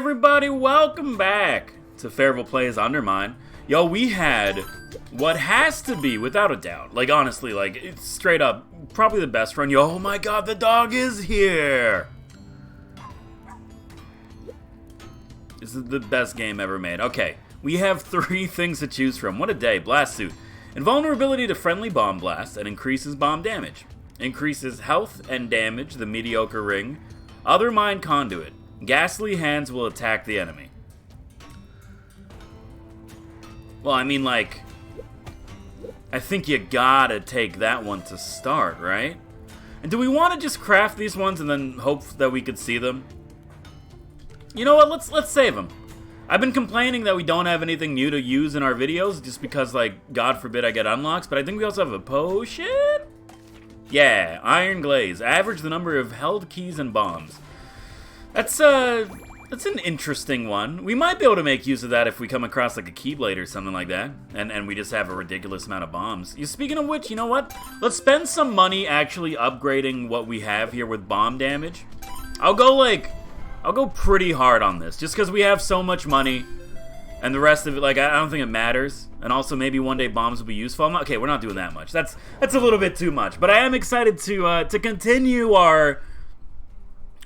everybody, welcome back to Fairville Plays Undermine. Yo, we had what has to be, without a doubt, like honestly, like it's straight up, probably the best run. Yo, oh my god, the dog is here! This is the best game ever made. Okay, we have 3 things to choose from. What a day. Blast Suit. Invulnerability to friendly bomb blast and increases bomb damage. Increases health and damage, the mediocre ring. Undermine conduit. Ghastly hands will attack the enemy. Well, I mean, like, I think you gotta take that one to start, right? And do we want to just craft these ones and then hope that we could see them? You know what, let's save them. I've been complaining that we don't have anything new to use in our videos just because, like, God forbid I get unlocks, but I think we also have a potion? Yeah, Iron Glaze. Average the number of held keys and bombs. That's an interesting one. We might be able to make use of that if we come across like a Keyblade or something like that, and we just have a ridiculous amount of bombs. Speaking of which, you know what? Let's spend some money actually upgrading what we have here with bomb damage. I'll go pretty hard on this, just because we have so much money, and the rest of it, like, I don't think it matters. And also, maybe one day bombs will be useful. Okay, we're not doing that much. That's a little bit too much. But I am excited to continue our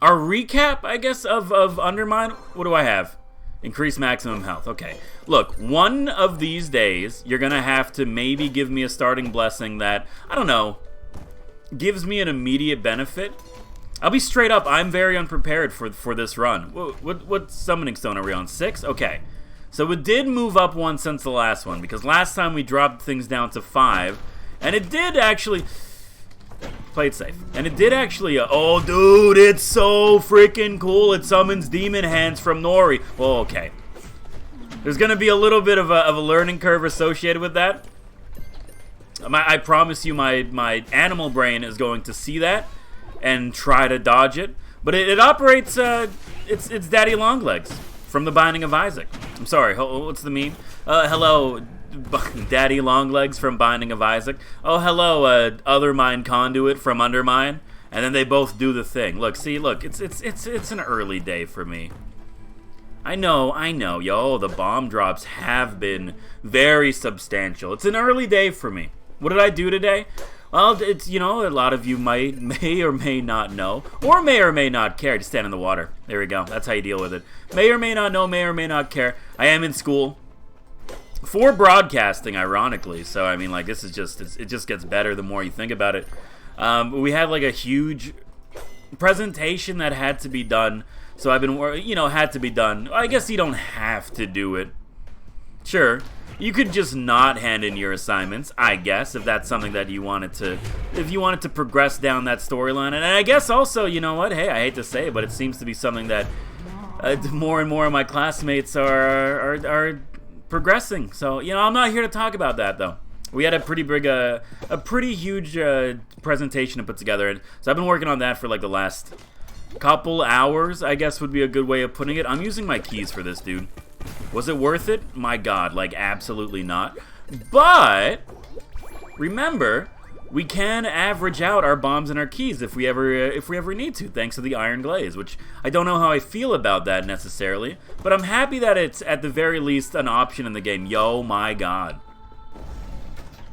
recap, I guess, of Undermine. What do I have? Increase maximum health. Okay. Look, one of these days, you're going to have to maybe give me a starting blessing that, I don't know, gives me an immediate benefit. I'll be straight up, I'm very unprepared for this run. What summoning stone are we on? 6? Okay. So it did move up one since the last one, because last time we dropped things down to 5, and it did actually... Play it safe. And it did actually, oh dude, it's so freaking cool. It summons demon hands from Nori. Well, okay. There's gonna be a little bit of a learning curve associated with that. I promise you my animal brain is going to see that and try to dodge it. But it operates, it's Daddy Longlegs from The Binding of Isaac. I'm sorry, what's the meme? Hello, Daddy Longlegs from Binding of Isaac. Oh, hello, Undermine Conduit from Undermine. And then they both do the thing. Look, see, look, it's an early day for me. I know, yo, the bomb drops have been very substantial. It's an early day for me. What did I do today? Well, it's, you know, a lot of you may or may not know, or may not care. Just stand in the water. There we go. That's how you deal with it. May or may not know, may or may not care. I am in school. For broadcasting, ironically, so I mean, like, this is just, it just gets better the more you think about it. We had like a huge presentation that had to be done, so I've been, you know, had to be done. I guess you don't have to do it. Sure, you could just not hand in your assignments, I guess, if that's something that you wanted to, if you wanted to progress down that storyline. And I guess also, you know what, hey, I hate to say it, but it seems to be something that more and more of my classmates are progressing. So, you know, I'm not here to talk about that, though. We had a pretty big, a pretty huge presentation to put together, and so I've been working on that for like the last couple hours, I guess would be a good way of putting it. I'm using my keys for this, dude. Was it worth it? My god, like, absolutely not. But remember, we can average out our bombs and our keys if we ever need to, thanks to the Iron Glaze, which I don't know how I feel about that necessarily, but I'm happy that it's at the very least an option in the game. Yo, my god.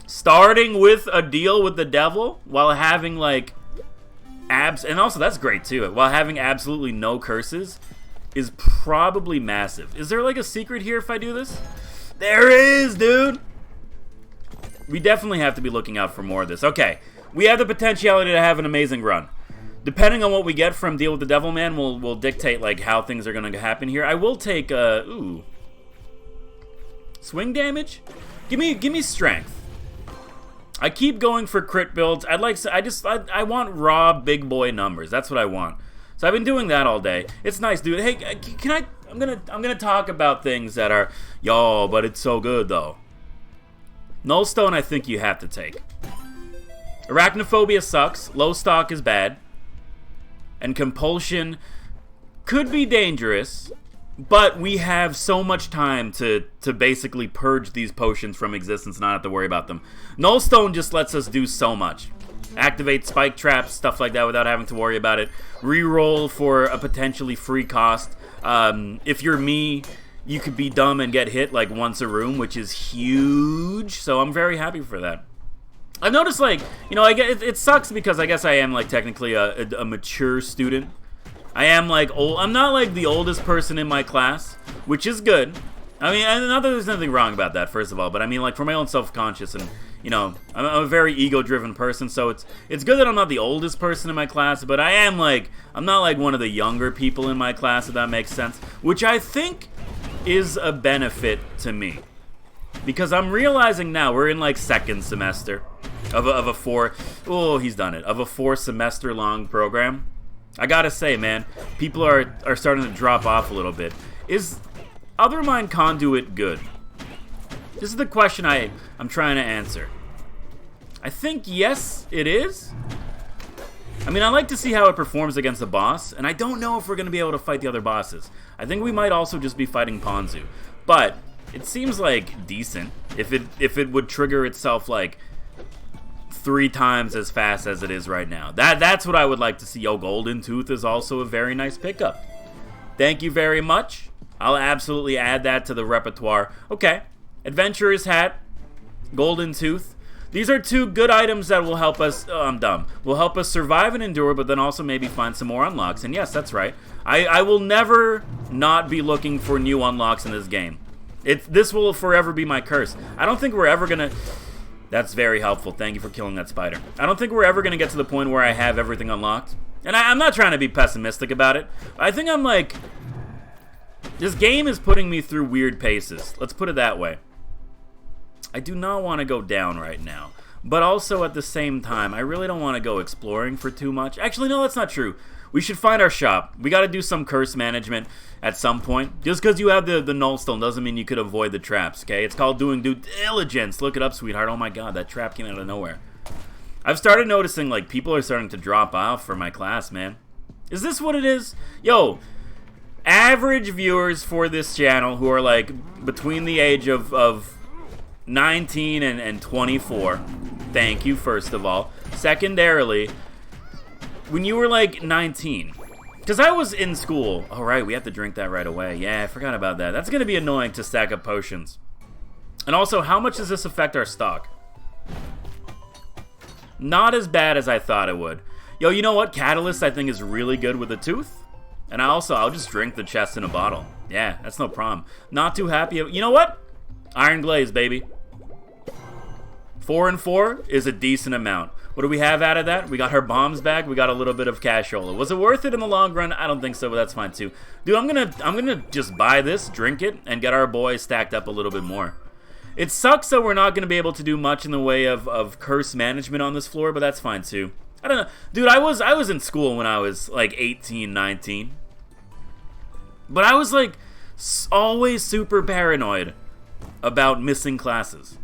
Starting with a deal with the devil while having, like, and also that's great too, while having absolutely no curses is probably massive. Is there like a secret here if I do this? There is, dude! We definitely have to be looking out for more of this. Okay, we have the potentiality to have an amazing run. Depending on what we get from Deal with the Devil Man will dictate like how things are going to happen here. I will take ooh, swing damage. Give me strength. I keep going for crit builds. I want raw big boy numbers. That's what I want. So I've been doing that all day. It's nice, dude. Hey, can I'm gonna talk about things that are, yo, but it's so good though. Nullstone, I think you have to take. Arachnophobia sucks. Low stock is bad. And compulsion could be dangerous, but we have so much time to basically purge these potions from existence and not have to worry about them. Nullstone just lets us do so much. Activate spike traps, stuff like that without having to worry about it. Reroll for a potentially free cost. If you're me, you could be dumb and get hit like once a room, which is huge. So I'm very happy for that. I've noticed, like, you know, it sucks because I guess I am, like, technically a mature student. I am, like, old. I'm not, like, the oldest person in my class, which is good. I mean, not that there's nothing wrong about that, first of all, but I mean, like, for my own self-conscious and, you know, I'm a very ego-driven person, so it's good that I'm not the oldest person in my class, but I am, like, I'm not, like, one of the younger people in my class, if that makes sense, which I think is a benefit to me. Because I'm realizing now, we're in, like, second semester of a 4 semester long program. I gotta say, man, people are starting to drop off a little bit. Is Undermine Conduit good? This is the question I'm trying to answer. I think yes, it is. I mean, I like to see how it performs against the boss, and I don't know if we're going to be able to fight the other bosses. I think we might also just be fighting Ponzu. But it seems like decent if it would trigger itself like 3 times as fast as it is right now. That's what I would like to see. Yo, Golden Tooth is also a very nice pickup. Thank you very much. I'll absolutely add that to the repertoire. Okay, Adventurer's Hat, Golden Tooth. These are 2 good items that will help us, I'm dumb, will help us survive and endure, but then also maybe find some more unlocks. And yes, that's right. I will never not be looking for new unlocks in this game. This will forever be my curse. I don't think we're ever going to... That's very helpful. Thank you for killing that spider. I don't think we're ever going to get to the point where I have everything unlocked. And I'm not trying to be pessimistic about it. I think I'm like... This game is putting me through weird paces. Let's put it that way. I do not want to go down right now. But also at the same time, I really don't want to go exploring for too much. Actually, no, that's not true. We should find our shop. We got to do some curse management at some point. Just because you have the nullstone doesn't mean you could avoid the traps, okay? It's called doing due diligence. Look it up, sweetheart. Oh my god, that trap came out of nowhere. I've started noticing, like, people are starting to drop off for my class, man. Is this what it is? Yo, average viewers for this channel who are, like, between the age of 19 and 24. Thank you, first of all. Secondarily, when you were like 19, because I was in school. All right, we have to drink that right away. Yeah, I forgot about that. That's going to be annoying to stack up potions. And also, how much does this affect our stock? Not as bad as I thought it would. Yo, you know what? Catalyst, I think, is really good with a tooth. And I'll just drink the chest in a bottle. Yeah, that's no problem. Not too happy. You know what? Iron Glaze, baby. 4 and 4 is a decent amount. What do we have out of that? We got her bombs back. We got a little bit of cashola. Was it worth it in the long run? I don't think so, but that's fine too. Dude, I'm gonna just buy this, drink it, and get our boys stacked up a little bit more. It sucks that we're not gonna be able to do much in the way of curse management on this floor, but that's fine too. I don't know, dude. I was in school when I was like 18, 19, but I was like always super paranoid about missing classes.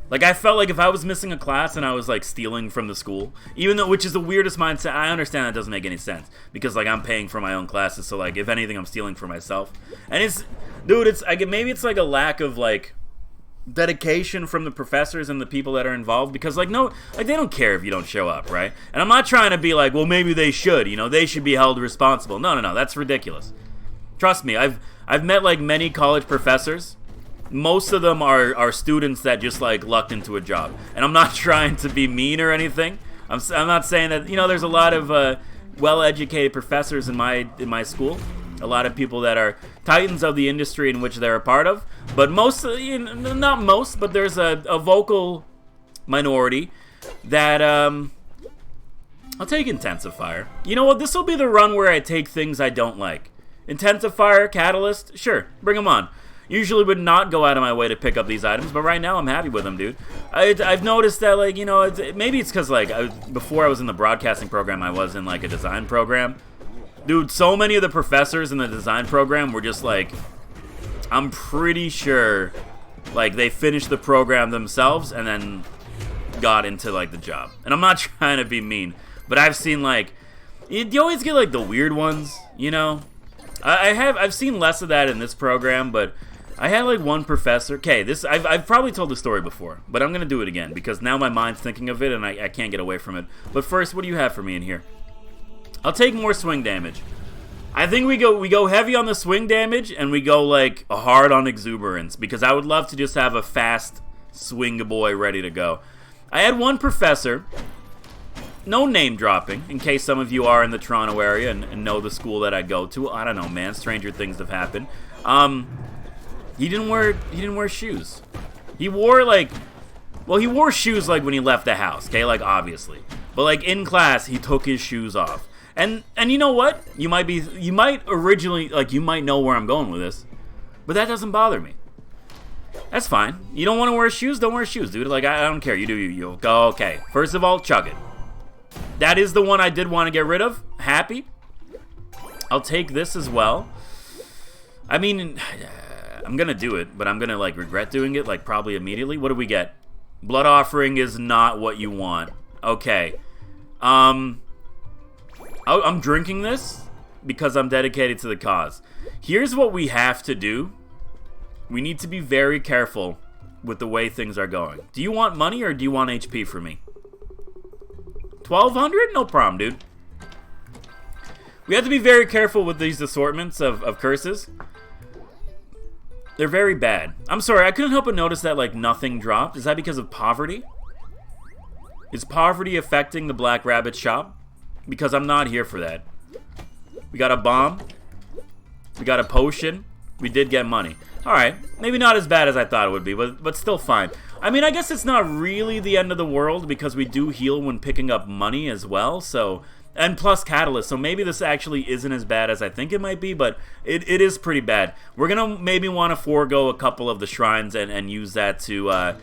Like, I felt like if I was missing a class and I was, like, stealing from the school, even though, which is the weirdest mindset, I understand that doesn't make any sense, because, like, I'm paying for my own classes, so, like, if anything, I'm stealing for myself. And it's, dude, maybe it's, like, a lack of, like, dedication from the professors and the people that are involved, because, like, no, like, they don't care if you don't show up, right? And I'm not trying to be like, well, maybe they should, you know, they should be held responsible. No, that's ridiculous. Trust me, I've met, like, many college professors. Most of them are students that just, like, lucked into a job. And I'm not trying to be mean or anything. I'm not saying that, you know, there's a lot of well-educated professors in my school. A lot of people that are titans of the industry in which they're a part of. But most, you know, not most, but there's a vocal minority that, I'll take Intensifier. You know what, this will be the run where I take things I don't like. Intensifier, Catalyst, sure, bring them on. Usually would not go out of my way to pick up these items, but right now I'm happy with them, dude. I've noticed that, like, you know, maybe it's because, like, before I was in the broadcasting program, I was in, like, a design program. Dude, so many of the professors in the design program were just, like, I'm pretty sure, like, they finished the program themselves and then got into, like, the job. And I'm not trying to be mean, but I've seen, like, you always get, like, the weird ones, you know? I've seen less of that in this program, but I had, like, one professor. Okay, I've probably told the story before, but I'm going to do it again because now my mind's thinking of it and I can't get away from it. But first, what do you have for me in here? I'll take more swing damage. I think we go heavy on the swing damage, and we go, like, hard on exuberance, because I would love to just have a fast swing boy ready to go. I had one professor, no name dropping, in case some of you are in the Toronto area and know the school that I go to. I don't know, man, stranger things have happened. He didn't wear shoes. He wore, like, well, he wore shoes, like, when he left the house, okay, like, obviously. But, like, in class, he took his shoes off. And you know what? You might originally, like, you might know where I'm going with this, but that doesn't bother me. That's fine. You don't want to wear shoes? Don't wear shoes, dude. Like, I don't care. You do you. You'll go, okay. First of all, chug it. That is the one I did want to get rid of. Happy. I'll take this as well. I mean, I'm going to do it, but I'm going to, like, regret doing it, like, probably immediately. What do we get? Blood offering is not what you want. Okay. I'm drinking this because I'm dedicated to the cause. Here's what we have to do. We need to be very careful with the way things are going. Do you want money or do you want HP for me? 1,200? No problem, dude. We have to be very careful with these assortments of curses. They're very bad. I'm sorry, I couldn't help but notice that, like, nothing dropped. Is that because of poverty? Is poverty affecting the Black Rabbit shop? Because I'm not here for that. We got a bomb. We got a potion. We did get money. Alright, maybe not as bad as I thought it would be, but still fine. I mean, I guess it's not really the end of the world because we do heal when picking up money as well, so... And plus catalyst, so maybe this actually isn't as bad as I think it might be, but it is pretty bad. We're gonna maybe want to forego a couple of the shrines and use that to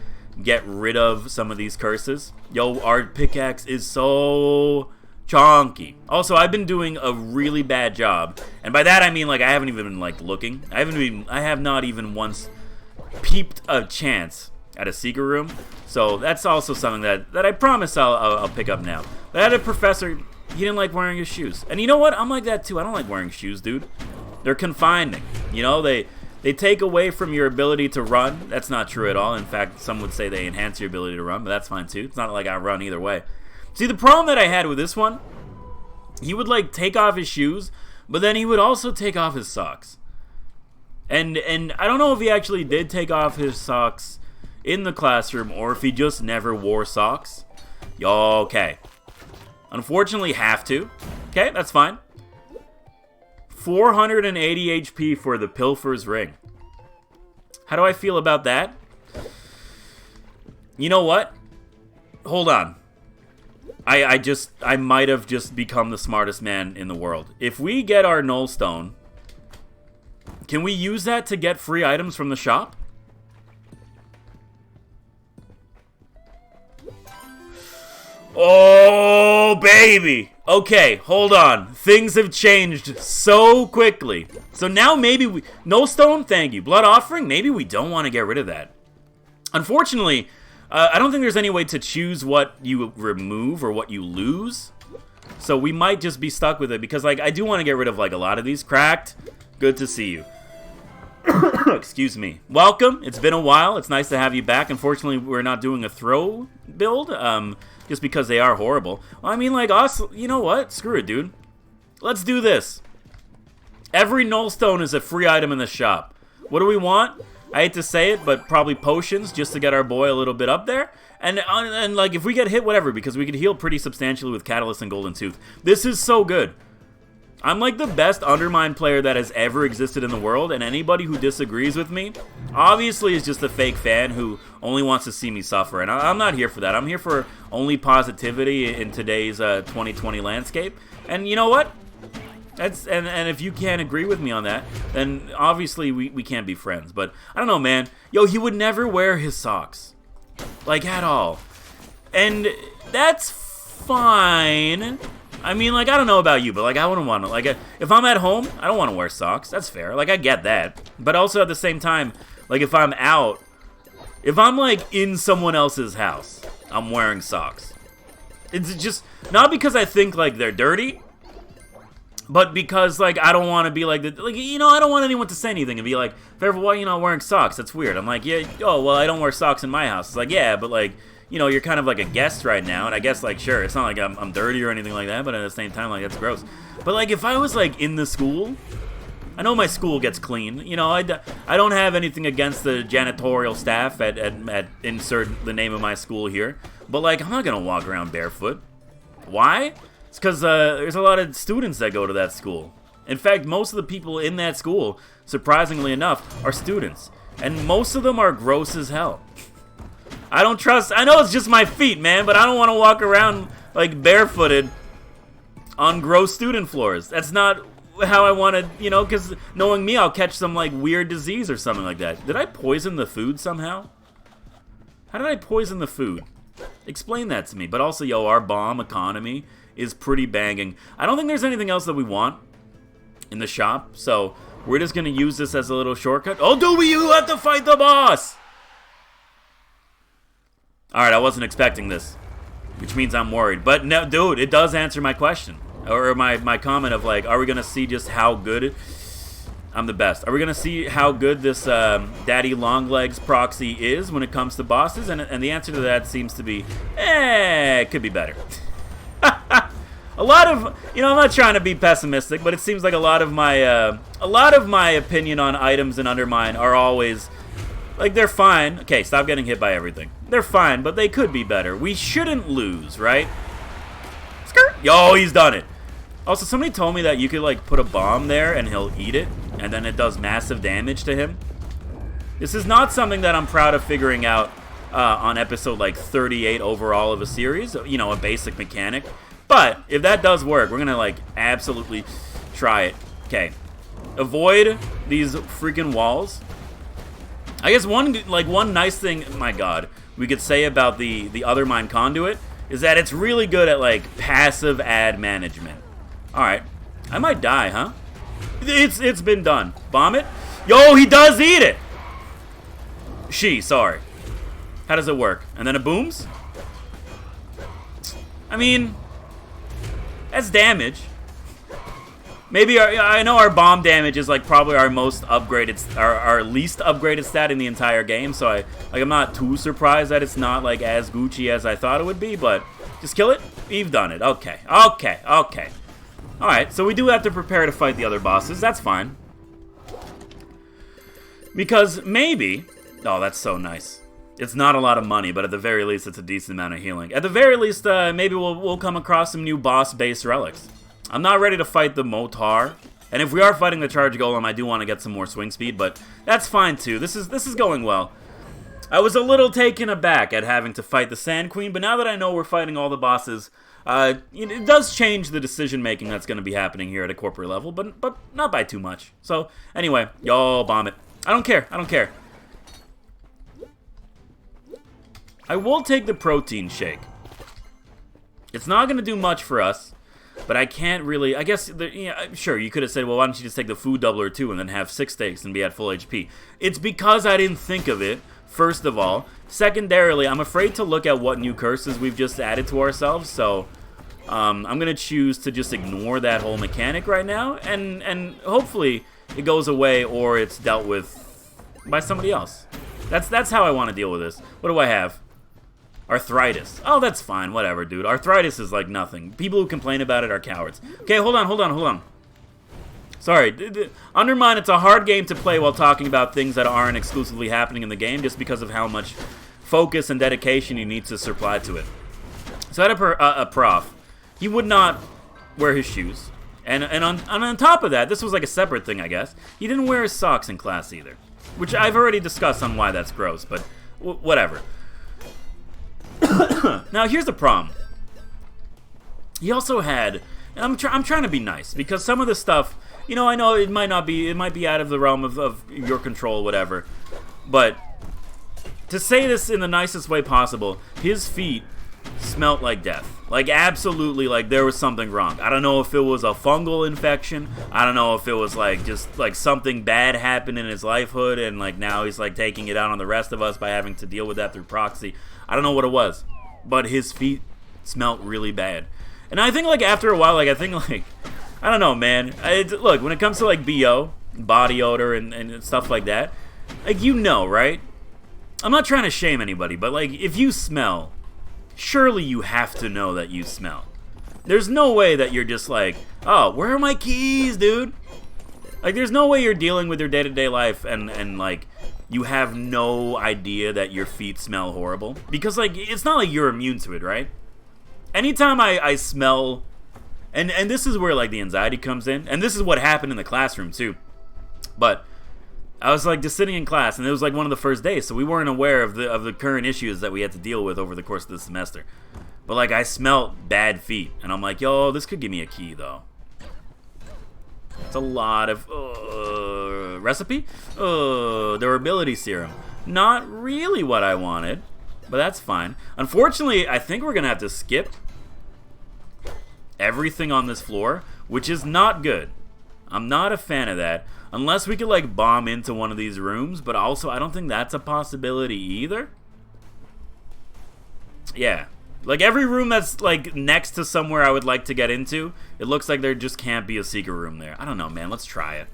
get rid of some of these curses. Yo, our pickaxe is so chonky. Also, I've been doing a really bad job, and by that I mean, like, I haven't even been, like, looking. I have not even once peeped a chance at a secret room. So that's also something that I promise I'll pick up now. But I had a professor. He didn't like wearing his shoes. And you know what? I'm like that too. I don't like wearing shoes, dude. They're confining. You know, they take away from your ability to run. That's not true at all. In fact, some would say they enhance your ability to run, but that's fine too. It's not like I run either way. See, the problem that I had with this one, he would, like, take off his shoes, but then he would also take off his socks. And I don't know if he actually did take off his socks in the classroom or if he just never wore socks. Okay. Unfortunately, have to. Okay, that's fine. 480 HP for the Pilfer's Ring. How do I feel about that? You know what? Hold on. I might have just become the smartest man in the world. If we get our Null Stone, can we use that to get free items from the shop? Oh, baby. Okay, hold on. Things have changed so quickly. So now maybe we... No stone? Thank you. Blood offering? Maybe we don't want to get rid of that. Unfortunately, I don't think there's any way to choose what you remove or what you lose. So we might just be stuck with it because, like, I do want to get rid of, like, a lot of these. Cracked. Good to see you. Excuse me. Welcome. It's been a while. It's nice to have you back. Unfortunately, we're not doing a throw build. Just because they are horrible. Well, I mean, like, us, you know what? Screw it, dude. Let's do this. Every Null Stone is a free item in the shop. What do we want? I hate to say it, but probably potions, just to get our boy a little bit up there. And like, if we get hit, whatever, because we could heal pretty substantially with Catalyst and Golden Tooth. This is so good. I'm like the best Undermine player that has ever existed in the world, and anybody who disagrees with me, obviously is just a fake fan who only wants to see me suffer, and I'm not here for that. I'm here for only positivity in today's 2020 landscape, and you know what? And if you can't agree with me on that, then obviously we can't be friends, but I don't know, man. Yo, he would never wear his socks, like, at all, and that's fine. I mean, like, I don't know about you, but, like, I wouldn't want to, like, if I'm at home, I don't want to wear socks. That's fair. Like, I get that. But also, at the same time, like, if I'm out, if I'm, like, in someone else's house, I'm wearing socks. It's just, not because I think, like, they're dirty, but because, like, I don't want to be, like, you know, I don't want anyone to say anything and be like, Fairful, why are you not wearing socks? That's weird. I'm like, yeah, oh, well, I don't wear socks in my house. It's like, yeah, but, like, you know, you're kind of like a guest right now, and I guess, like, sure, it's not like I'm dirty or anything like that, but at the same time, like, that's gross. But, like, if I was, like, in the school, I know my school gets clean. You know, I don't have anything against the janitorial staff at insert the name of my school here, but, like, I'm not gonna walk around barefoot. Why? It's because there's a lot of students that go to that school. In fact, most of the people in that school, surprisingly enough, are students. And most of them are gross as hell. I don't trust... I know it's just my feet, man, but I don't want to walk around, like, barefooted on gross student floors. That's not how I want to, you know, because knowing me, I'll catch some, like, weird disease or something like that. Did I poison the food somehow? How did I poison the food? Explain that to me. But also, yo, our bomb economy is pretty banging. I don't think there's anything else that we want in the shop, so we're just gonna use this as a little shortcut. Oh, dude, you have to fight the boss! Alright, I wasn't expecting this, which means I'm worried. But no, dude, it does answer my question. Or my comment of, like, are we gonna see just how good... I'm the best. Are we gonna see how good this Daddy Longlegs proxy is when it comes to bosses? And the answer to that seems to be, it could be better. A lot of, you know, I'm not trying to be pessimistic, but it seems like a lot of my opinion on items in Undermine are always, like, they're fine. Okay, stop getting hit by everything. They're fine, but they could be better. We shouldn't lose, right? Skirt. Yo, he's done it. Also, somebody told me that you could, like, put a bomb there and he'll eat it, and then it does massive damage to him. This is not something that I'm proud of figuring out on episode, like, 38 overall of a series. You know, a basic mechanic. But if that does work, we're going to, like, absolutely try it. Okay. Avoid these freaking walls. I guess one nice thing, my god, we could say about the Undermine conduit is that it's really good at, like, passive ad management. Alright. I might die, huh? It's been done. Bomb it. Yo, he does eat it! Sorry. How does it work? And then it booms? I mean... that's damage. Maybe I know our bomb damage is, like, probably our most upgraded, our least upgraded stat in the entire game. So I'm not too surprised that it's not, like, as Gucci as I thought it would be. But just kill it. We've done it. Okay. Okay. Okay. All right. So we do have to prepare to fight the other bosses. That's fine. Because maybe. Oh, that's so nice. It's not a lot of money, but at the very least, it's a decent amount of healing. At the very least, maybe we'll come across some new boss-based relics. I'm not ready to fight the Motar, and if we are fighting the Charge Golem, I do want to get some more swing speed, but that's fine too. This is going well. I was a little taken aback at having to fight the Sand Queen, but now that I know we're fighting all the bosses, it does change the decision-making that's going to be happening here at a corporate level, but not by too much. So, anyway, y'all bomb it. I don't care. I don't care. I will take the protein shake. It's not going to do much for us, but I can't really... I guess, sure, you could have said, well, why don't you just take the food doubler too and then have 6 steaks and be at full HP. It's because I didn't think of it, first of all. Secondarily, I'm afraid to look at what new curses we've just added to ourselves, so I'm going to choose to just ignore that whole mechanic right now, and hopefully it goes away or it's dealt with by somebody else. That's how I want to deal with this. What do I have? Arthritis. Oh, that's fine. Whatever, dude. Arthritis is like nothing. People who complain about it are cowards. Okay, hold on. Sorry. Undermine, it's a hard game to play while talking about things that aren't exclusively happening in the game just because of how much focus and dedication you need to supply to it. So I had a prof. He would not wear his shoes. And on top of that, this was like a separate thing, I guess. He didn't wear his socks in class either. Which I've already discussed on why that's gross, but whatever. Now, here's the problem. He also had, and I'm trying to be nice, because some of the stuff, you know, I know it might be out of the realm of your control, whatever, but to say this in the nicest way possible, his feet smelt like death. Like, absolutely, like, there was something wrong. I don't know if it was a fungal infection. I don't know if it was, like, just, like, something bad happened in his lifehood, and, like, now he's, like, taking it out on the rest of us by having to deal with that through proxy. I don't know what it was, but his feet smelt really bad. And I think, like, after a while, like, I don't know, man. Look, when it comes to, like, BO, body odor, and stuff like that, like, you know, right? I'm not trying to shame anybody, but, like, if you smell surely you have to know that you smell. There's no way that you're just like, oh, where are my keys, dude? Like, there's no way you're dealing with your day-to-day life and like, you have no idea that your feet smell horrible. Because, like, it's not like you're immune to it, right? Anytime I smell... And this is where, like, the anxiety comes in. And this is what happened in the classroom, too. But I was, like, just sitting in class, and it was, like, one of the first days, so we weren't aware of the current issues that we had to deal with over the course of the semester. But, like, I smelled bad feet, and I'm like, yo, this could give me a key, though. It's a lot of, recipe? Durability serum. Not really what I wanted, but that's fine. Unfortunately, I think we're gonna have to skip everything on this floor, which is not good. I'm not a fan of that. Unless we could, like, bomb into one of these rooms, but also I don't think that's a possibility either. Yeah. Like, every room that's, like, next to somewhere I would like to get into, it looks like there just can't be a secret room there. I don't know, man. Let's try it.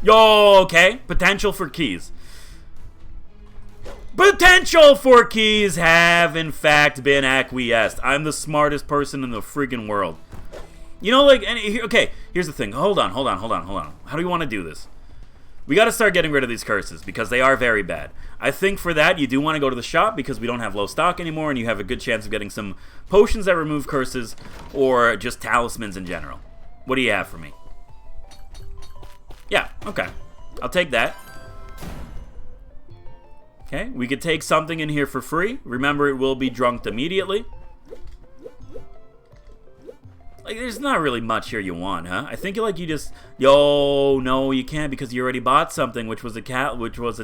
Yo, okay. Potential for keys. Potential for keys have, in fact, been acquiesced. I'm the smartest person in the freaking world. You know, like, okay, here's the thing. Hold on. How do we want to do this? We got to start getting rid of these curses because they are very bad. I think for that, you do want to go to the shop because we don't have low stock anymore and you have a good chance of getting some potions that remove curses or just talismans in general. What do you have for me? Yeah, okay. I'll take that. Okay, we could take something in here for free. Remember, it will be drunked immediately. Like, there's not really much here you want, huh? I think like you just, yo, no, you can't because you already bought something, which was a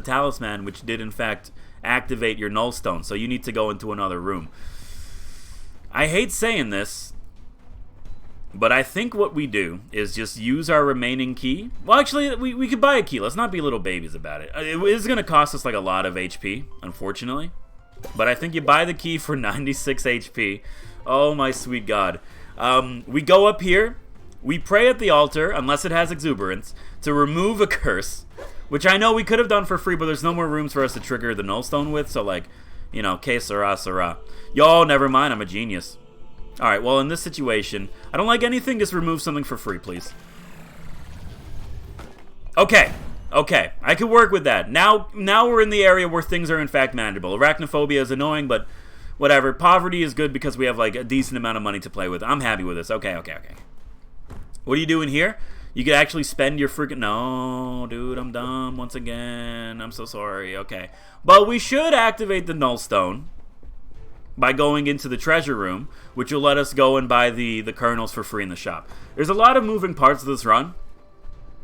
talisman, which did in fact activate your nullstone. So you need to go into another room. I hate saying this, but I think what we do is just use our remaining key. Well, actually, we could buy a key. Let's not be little babies about it. It is going to cost us like a lot of HP, unfortunately. But I think you buy the key for 96 HP. Oh my sweet God. We go up here, we pray at the altar, unless it has exuberance, to remove a curse, which I know we could have done for free, but there's no more rooms for us to trigger the nullstone with, so like, you know, que sera, sera. Yo, never mind, I'm a genius. Alright, well, in this situation, I don't like anything, just remove something for free, please. Okay, I could work with that. Now we're in the area where things are in fact manageable. Arachnophobia is annoying, but... whatever. Poverty is good because we have, like, a decent amount of money to play with. I'm happy with this. Okay. What are you doing here? You could actually spend your freaking... no, dude, I'm dumb once again. I'm so sorry. Okay. But we should activate the nullstone by going into the treasure room, which will let us go and buy the kernels for free in the shop. There's a lot of moving parts of this run.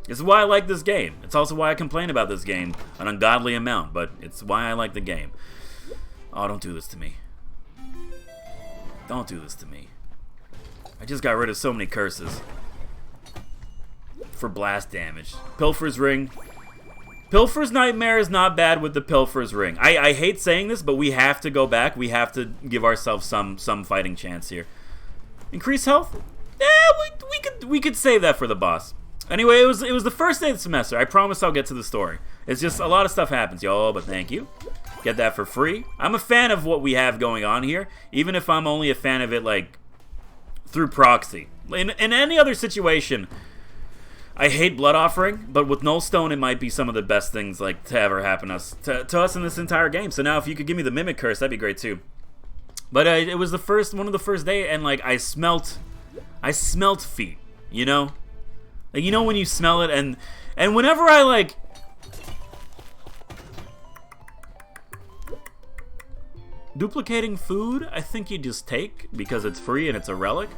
This is why I like this game. It's also why I complain about this game an ungodly amount, but it's why I like the game. Oh, don't do this to me. Don't do this to me. I just got rid of so many curses. For blast damage. Pilfer's Ring. Pilfer's Nightmare is not bad with the Pilfer's Ring. I hate saying this, but we have to go back. We have to give ourselves some fighting chance here. Increase health? Yeah, we could save that for the boss. Anyway, it was the first day of the semester. I promise I'll get to the story. It's just a lot of stuff happens, yo, but thank you. Get that for free. I'm a fan of what we have going on here, even if I'm only a fan of it, like, through proxy. In any other situation, I hate Blood Offering, but with Nullstone, it might be some of the best things, like, to ever happen to us in this entire game. So now, if you could give me the Mimic Curse, that'd be great, too. But it was one of the first day, and, like, I smelt feet, you know? Like, you know when you smell it, and whenever I, like... duplicating food, I think you just take because it's free and it's a relic,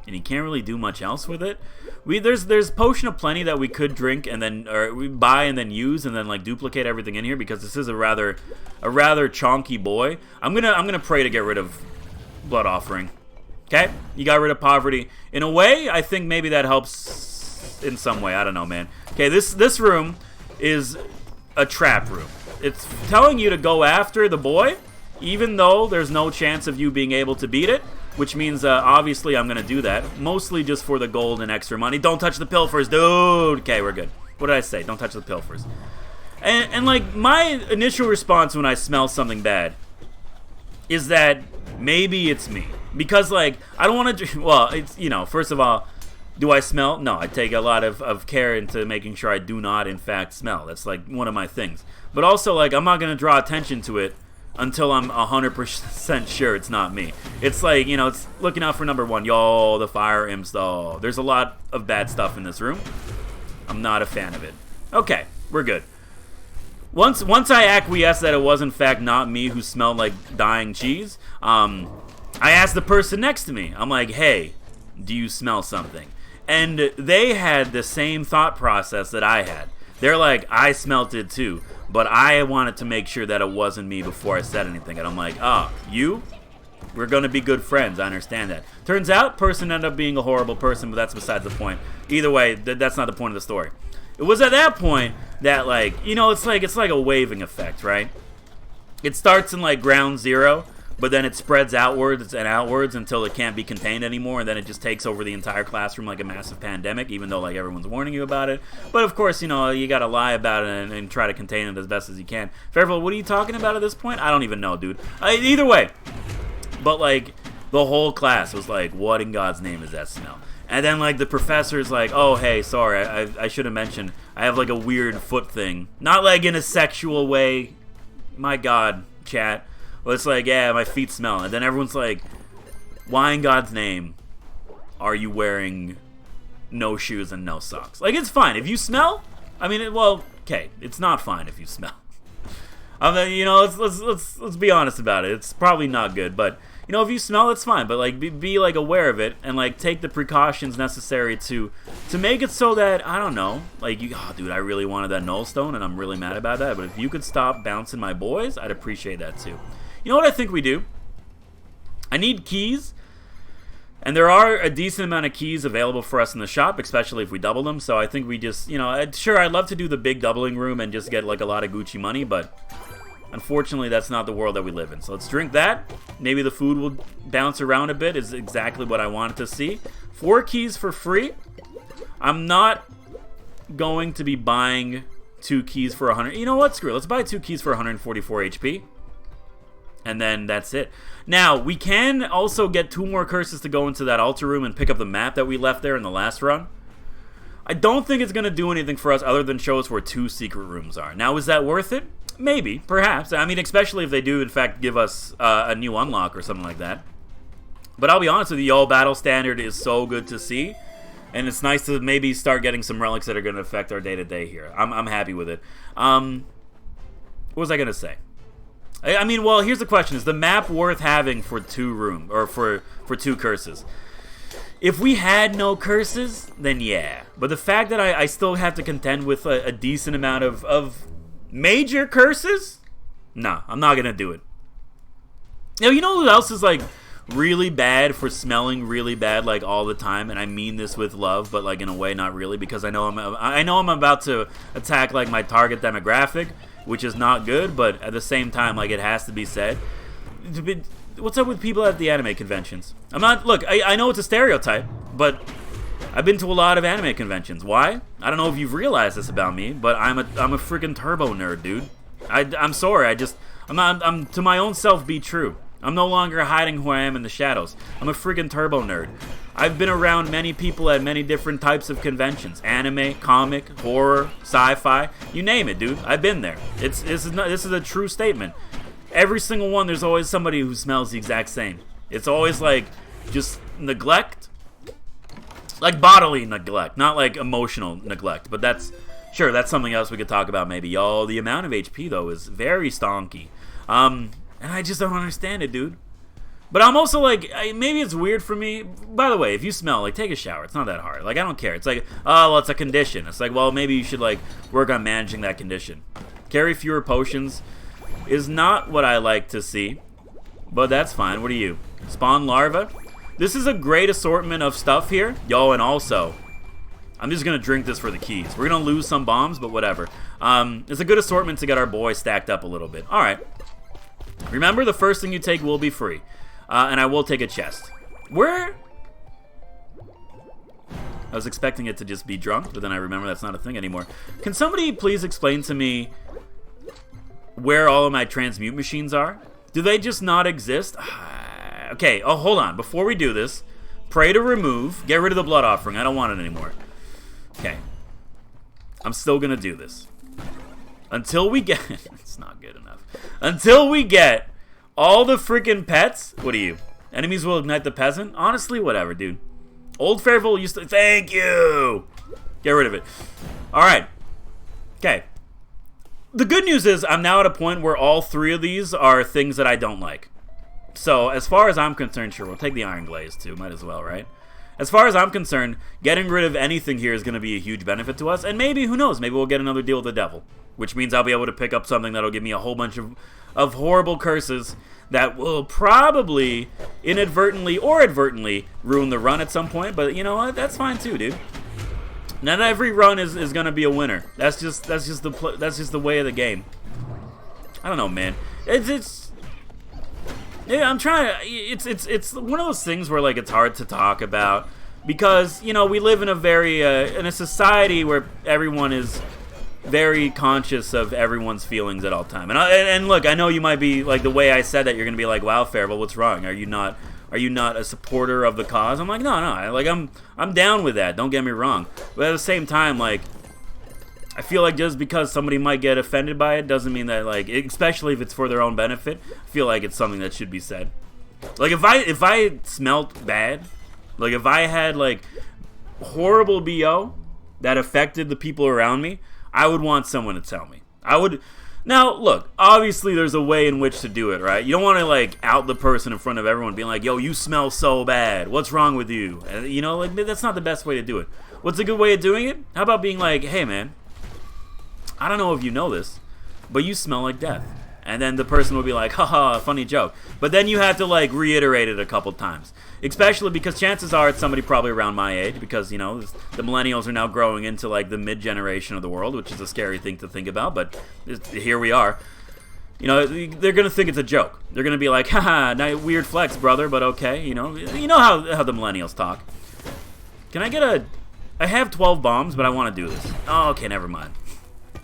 and you can't really do much else with it. There's Potion of Plenty that we could drink and then we buy and then use and then like duplicate everything in here because this is a rather chonky boy. I'm gonna pray to get rid of Blood Offering. Okay, you got rid of poverty. In a way, I think maybe that helps in some way. I don't know, man. Okay, this room is a trap room. It's telling you to go after the boy, even though there's no chance of you being able to beat it, which means obviously I'm going to do that, mostly just for the gold and extra money. Don't touch the pilfers, dude! Okay, we're good. What did I say? Don't touch the pilfers. And like, my initial response when I smell something bad is that maybe it's me. Because, like, I don't want to... Well, it's, you know, first of all, do I smell? No, I take a lot of care into making sure I do not, in fact, smell. That's, like, one of my things. But also, like, I'm not going to draw attention to it until I'm 100% sure it's not me. It's like, you know, it's looking out for number one. Yo, the fire imps, though. There's a lot of bad stuff in this room. I'm not a fan of it. Okay, we're good. Once I acquiesced that it was, in fact, not me who smelled like dying cheese, I asked the person next to me. I'm like, hey, do you smell something? And they had the same thought process that I had. They're like, I smelt it too. But I wanted to make sure that it wasn't me before I said anything. And I'm like, you? We're going to be good friends. I understand that. Turns out, person ended up being a horrible person, but that's besides the point. Either way, that's not the point of the story. It was at that point that, like, you know, it's like a waving effect, right? It starts in, like, ground zero, but then it spreads outwards and outwards until it can't be contained anymore, and then it just takes over the entire classroom like a massive pandemic, even though, like, everyone's warning you about it. But, of course, you know, you gotta lie about it and try to contain it as best as you can. Fairfield, what are you talking about at this point? I don't even know, dude. Either way. But, like, the whole class was like, what in God's name is that smell? And then, like, the professor's like, oh, hey, sorry, I should have mentioned, I have, like, a weird foot thing. Not, like, in a sexual way. My God, chat. Well, it's like, yeah, my feet smell. And then everyone's like, why in God's name are you wearing no shoes and no socks? Like, it's fine. If you smell, I mean, well, okay, it's not fine if you smell. I mean, you know, let's be honest about it. It's probably not good, but... You know, if you smell, it's fine, but, like, be like, aware of it, and, like, take the precautions necessary to make it so that, I don't know, like, dude, I really wanted that null stone, and I'm really mad about that, but if you could stop bouncing my boys, I'd appreciate that, too. You know what I think we do? I need keys, and there are a decent amount of keys available for us in the shop, especially if we double them, so I think we just, you know, sure, I'd love to do the big doubling room and just get, like, a lot of Gucci money, but... Unfortunately, that's not the world that we live in. So let's drink that. Maybe the food will bounce around a bit. Is exactly what I wanted to see. 4 keys for free. I'm not going to be buying 2 keys for 100. You know what? Screw it. Let's buy 2 keys for 144 HP. And then that's it. Now, we can also get 2 more curses to go into that altar room and pick up the map that we left there in the last run. I don't think it's going to do anything for us other than show us where 2 secret rooms are. Now, is that worth it? Maybe, perhaps. I mean, especially if they do, in fact, give us a new unlock or something like that. But I'll be honest with you, y'all, Battle Standard is so good to see. And it's nice to maybe start getting some relics that are going to affect our day-to-day here. I'm happy with it. What was I going to say? I mean, well, here's the question. Is the map worth having for 2 room, or for 2 curses? If we had no curses, then yeah. But the fact that I still have to contend with a decent amount of major curses? Nah, I'm not gonna do it. You know who else is, like, really bad for smelling really bad, like, all the time? And I mean this with love, but, like, in a way, not really, because I know I'm about to attack, like, my target demographic, which is not good, but at the same time, like, it has to be said. What's up with people at the anime conventions? Look, I know it's a stereotype, but I've been to a lot of anime conventions. Why? I don't know if you've realized this about me, but I'm a freaking turbo nerd, dude. I'm sorry. I'm to my own self be true. I'm no longer hiding who I am in the shadows. I'm a freaking turbo nerd. I've been around many people at many different types of conventions: anime, comic, horror, sci-fi, you name it, dude. I've been there. This is a true statement. Every single one, there's always somebody who smells the exact same. It's always like just neglect. Like bodily neglect, not like emotional neglect. But that's something else we could talk about maybe. Y'all, the amount of HP, though, is very stonky. And I just don't understand it, dude. But I'm also like, maybe it's weird for me. By the way, if you smell, like, take a shower. It's not that hard. Like, I don't care. It's like, oh, well, it's a condition. It's like, well, maybe you should, like, work on managing that condition. Carry fewer potions is not what I like to see. But that's fine. What are you? Spawn larva? This is a great assortment of stuff here. Yo, and also, I'm just going to drink this for the keys. We're going to lose some bombs, but whatever. It's a good assortment to get our boys stacked up a little bit. All right. Remember, the first thing you take will be free. And I will take a chest. Where? I was expecting it to just be drunk, but then I remember that's not a thing anymore. Can somebody please explain to me where all of my transmute machines are? Do they just not exist? Okay, oh, hold on. Before we do this, pray to remove. Get rid of the blood offering. I don't want it anymore. Okay. I'm still going to do this. Until we get... It's not good enough. Until we get all the freaking pets. What are you? Enemies will ignite the peasant? Honestly, whatever, dude. Old Fairville used to... Thank you! Get rid of it. Alright. Okay. The good news is I'm now at a point where all 3 of these are things that I don't like. So, as far as I'm concerned, sure, we'll take the Iron Glaze, too. Might as well, right? As far as I'm concerned, getting rid of anything here is going to be a huge benefit to us. And maybe, who knows, maybe we'll get another deal with the devil. Which means I'll be able to pick up something that'll give me a whole bunch of horrible curses that will probably, inadvertently or advertently, ruin the run at some point. But you know what? That's fine, too, dude. Not every run is going to be a winner. That's just the way of the game. I don't know, man. Yeah, I'm trying to. It's one of those things where like it's hard to talk about because you know we live in a society where everyone is very conscious of everyone's feelings at all time. And look, I know you might be like the way I said that you're gonna be like, wow, Faribault, what's wrong? Are you not a supporter of the cause? I'm like, no, I'm down with that. Don't get me wrong, but at the same time, like. I feel like just because somebody might get offended by it doesn't mean that, like, especially if it's for their own benefit, I feel like it's something that should be said. Like, if I smelt bad, like, if I had, like, horrible BO that affected the people around me, I would want someone to tell me. I would... Now, look, obviously there's a way in which to do it, right? You don't want to, like, out the person in front of everyone being like, yo, you smell so bad. What's wrong with you? And, you know, like, that's not the best way to do it. What's a good way of doing it? How about being like, hey, man, I don't know if you know this, but you smell like death. And then the person will be like, haha, funny joke. But then you have to, like, reiterate it a couple times. Especially because chances are it's somebody probably around my age because, you know, the millennials are now growing into, like, the mid-generation of the world, which is a scary thing to think about, but here we are. You know, they're going to think it's a joke. They're going to be like, haha, weird flex, brother, but okay. You know how the millennials talk. Can I get I have 12 bombs, but I want to do this. Oh, okay, never mind.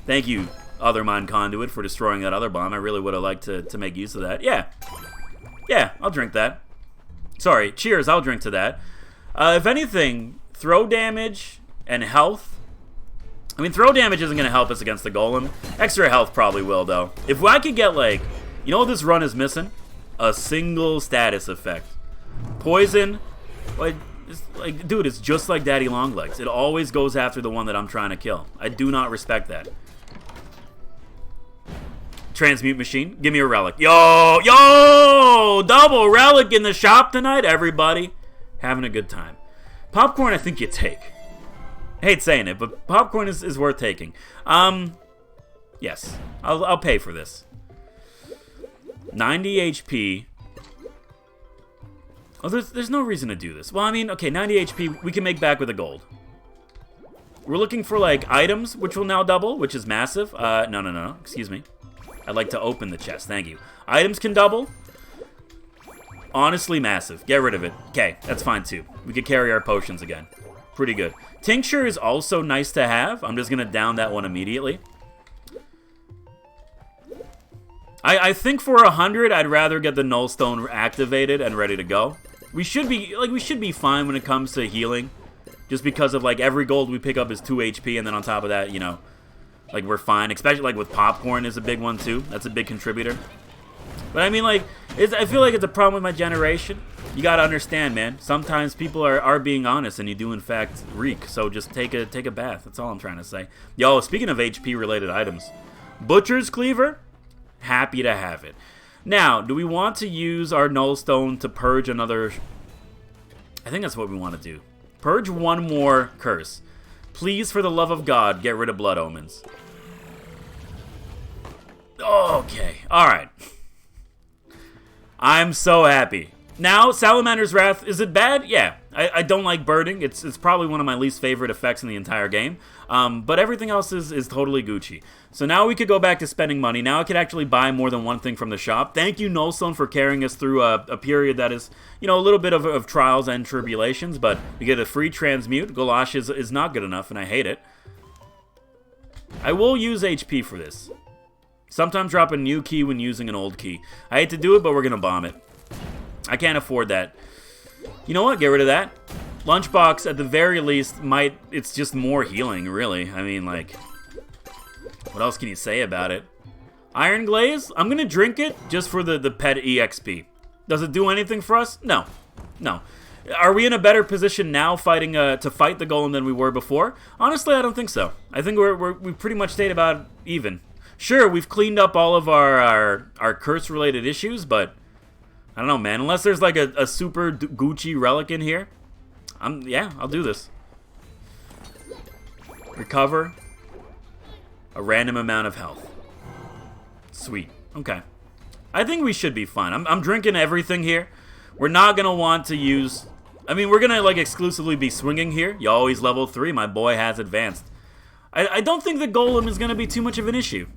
Thank you, Undermine Conduit, for destroying that other bomb. I really would have liked to make use of that. Yeah, I'll drink that. Sorry, cheers, I'll drink to that. If anything, throw damage and health. I mean, throw damage isn't going to help us against the golem. Extra health probably will, though. If I could get, like, you know what this run is missing? A single status effect. Poison, like, dude, it's just like Daddy Longlegs. It always goes after the one that I'm trying to kill. I do not respect that. Transmute machine, give me a relic. Yo, double relic in the shop tonight, everybody. Having a good time. Popcorn, I think you take. I hate saying it, but popcorn is worth taking. Yes, I'll pay for this. 90 HP. Oh, there's no reason to do this. Well, I mean, okay, 90 HP, we can make back with the gold. We're looking for, like, items, which will now double, which is massive. No, excuse me. I'd like to open the chest, thank you. Items can double. Honestly, massive. Get rid of it. Okay, that's fine, too. We could carry our potions again. Pretty good. Tincture is also nice to have. I'm just going to down that one immediately. I think for 100, I'd rather get the Null Stone activated and ready to go. We should be fine when it comes to healing. Just because of, like, every gold we pick up is 2 HP, and then on top of that, you know, like, we're fine. Especially, like, with popcorn is a big one, too. That's a big contributor. But, I mean, like, I feel like it's a problem with my generation. You gotta understand, man. Sometimes people are being honest, and you do, in fact, reek. So just take a bath. That's all I'm trying to say. Yo, speaking of HP-related items. Butcher's Cleaver, happy to have it. Now, do we want to use our Null Stone to purge another... I think that's what we want to do. Purge one more curse. Please, for the love of God, get rid of Blood Omens. Okay, alright. I'm so happy. Now, Salamander's Wrath, is it bad? Yeah. I don't like birding. It's probably one of my least favorite effects in the entire game. But everything else is totally Gucci. So now we could go back to spending money. Now I could actually buy more than one thing from the shop. Thank you, Nullstone, for carrying us through a period that is, you know, a little bit of trials and tribulations. But we get a free transmute. Gouache is not good enough, and I hate it. I will use HP for this. Sometimes drop a new key when using an old key. I hate to do it, but we're going to bomb it. I can't afford that. You know what? Get rid of that. Lunchbox, at the very least, might... It's just more healing, really. I mean, like... What else can you say about it? Iron Glaze? I'm going to drink it just for the pet EXP. Does it do anything for us? No. No. Are we in a better position now fighting to fight the golem than we were before? Honestly, I don't think so. I think we pretty much stayed about even. Sure, we've cleaned up all of our curse-related issues, but... I don't know, man. Unless there's like a super Gucci relic in here. Yeah, I'll do this. Recover. A random amount of health. Sweet. Okay. I think we should be fine. I'm drinking everything here. We're not going to want to use... I mean, we're going to like exclusively be swinging here. You always level 3. My boy has advanced. I don't think the golem is going to be too much of an issue.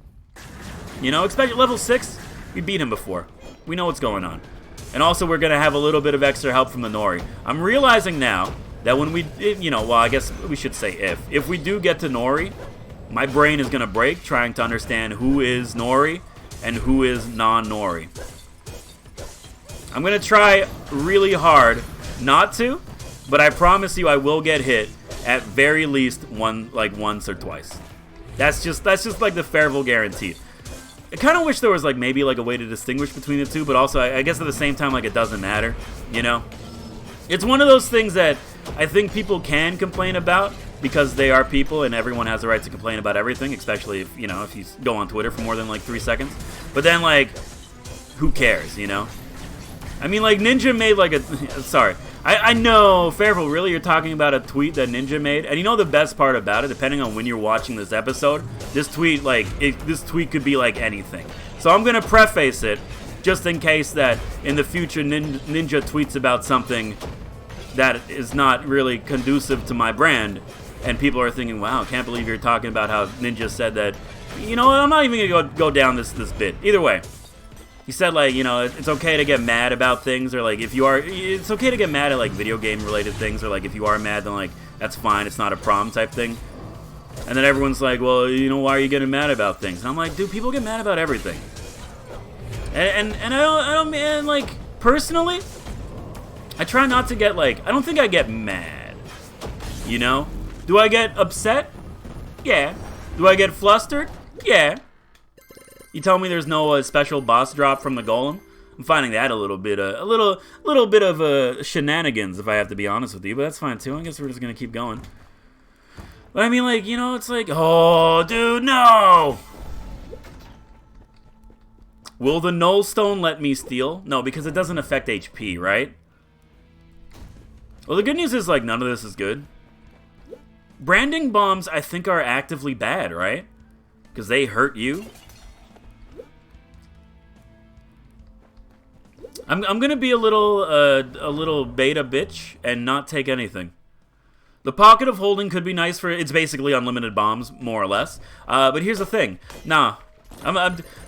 You know, especially level 6. We beat him before. We know what's going on. And also, we're going to have a little bit of extra help from the Nori. I'm realizing now that when we, you know, well, I guess we should say if we do get to Nori, my brain is going to break trying to understand who is Nori and who is non-Nori. I'm going to try really hard not to, but I promise you I will get hit at very least once or twice. That's just like the Fairville guarantee. I kind of wish there was like maybe like a way to distinguish between the two, but also I guess at the same time like it doesn't matter, you know? It's one of those things that I think people can complain about because they are people and everyone has the right to complain about everything, especially if, you know, if you go on Twitter for more than like 3 seconds. But then like, who cares, you know? I mean, like, Ninja made like a... Sorry. I know, Fairville, really? You're talking about a tweet that Ninja made? And you know the best part about it, depending on when you're watching this episode, this tweet, like, this tweet could be like anything. So I'm going to preface it, just in case that in the future Ninja tweets about something that is not really conducive to my brand, and people are thinking, wow, I can't believe you're talking about how Ninja said that. You know, I'm not even going to go down this bit. Either way. He said, like, you know, it's okay to get mad about things, or, like, if you are, it's okay to get mad at, like, video game-related things, or, like, if you are mad, then, like, that's fine, it's not a problem type thing. And then everyone's like, well, you know, why are you getting mad about things? And I'm like, dude, people get mad about everything. And I don't, man, like, personally, I try not to get, like, I don't think I get mad, you know? Do I get upset? Yeah. Do I get flustered? Yeah. You tell me there's no special boss drop from the golem? I'm finding that a little bit of shenanigans, if I have to be honest with you, but that's fine too. I guess we're just gonna keep going. But I mean, like, you know, it's like, oh, dude, no! Will the Null Stone let me steal? No, because it doesn't affect HP, right? Well, the good news is, like, none of this is good. Branding bombs, I think, are actively bad, right? Because they hurt you. I'm gonna be a little beta bitch and not take anything. The Pocket of Holding could be nice for it's basically unlimited bombs, more or less. But here's the thing, nah,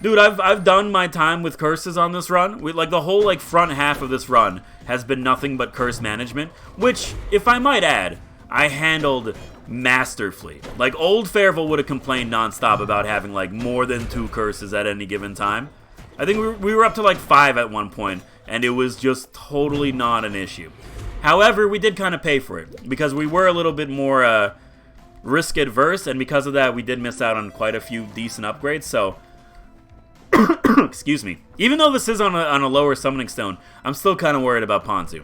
dude, I've done my time with curses on this run. Like the whole like front half of this run has been nothing but curse management, which, if I might add, I handled masterfully. Like old Fairville would have complained nonstop about having like more than 2 curses at any given time. I think we were up to like 5 at one point, and it was just totally not an issue. However, we did kind of pay for it, because we were a little bit more risk-adverse, and because of that, we did miss out on quite a few decent upgrades, so... Excuse me. Even though this is on a lower summoning stone, I'm still kind of worried about Ponzu.